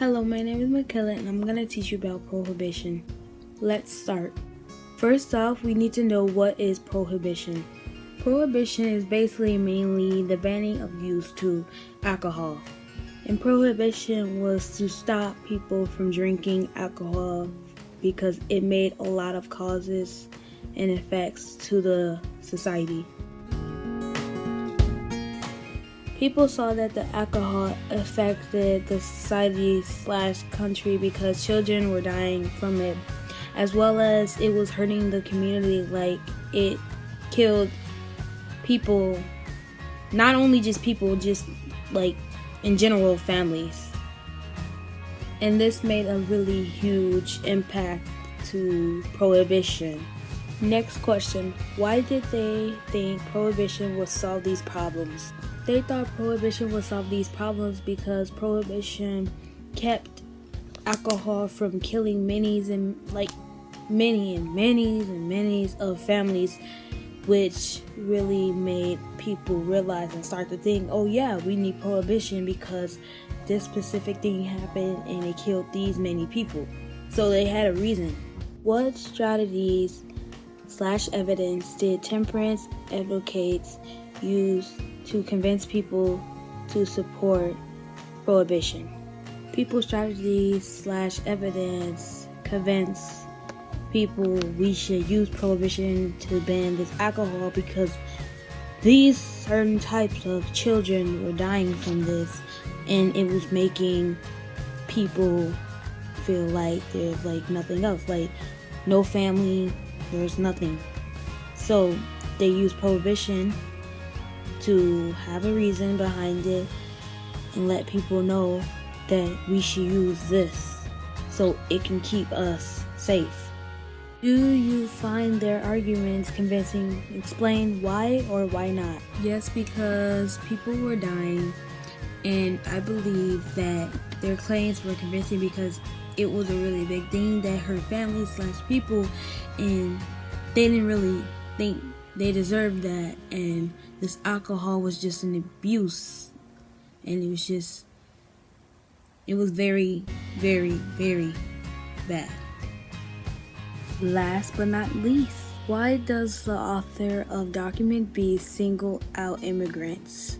Hello, my name is Makayla and I'm going to teach you about prohibition. Let's start. First off, we need to know what is prohibition. Prohibition is basically mainly the banning of use to alcohol. And prohibition was to stop people from drinking alcohol because it made a lot of causes and effects to the society. People saw that the alcohol affected the society/country because children were dying from it, as well as it was hurting the community. Like, it killed people, not only just people, just like in general families. And this made a really huge impact to prohibition. Next question, why did they think prohibition would solve these problems? They thought prohibition would solve these problems because prohibition kept alcohol from killing many of families, which really made people realize and start to think, oh yeah, we need prohibition because this specific thing happened and it killed these many people. So they had a reason. What strategies/evidence did temperance advocates use to convince people to support prohibition? People's strategies/evidence convince people we should use prohibition to ban this alcohol because these certain types of children were dying from this, and it was making people feel like there's like nothing else, like no family, there's nothing. So they use prohibition to have a reason behind it and let people know that we should use this so it can keep us safe. Do you find their arguments convincing? Explain why or why not. Yes, because people were dying, and I believe that their claims were convincing because it was a really big thing that hurt families/people, and they didn't really think they deserved that, and this alcohol was just an abuse, and it was very, very, very bad. Last but not least, why does the author of Document B single out immigrants?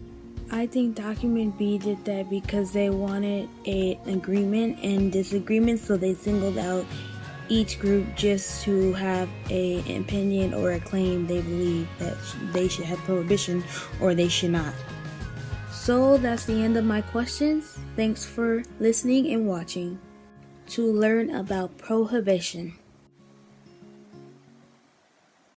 I think Document B did that because they wanted an agreement and disagreement, so they singled out each group just to have an opinion or a claim they believe that they should have prohibition or they should not. So that's the end of my questions. Thanks for listening and watching. To learn about prohibition,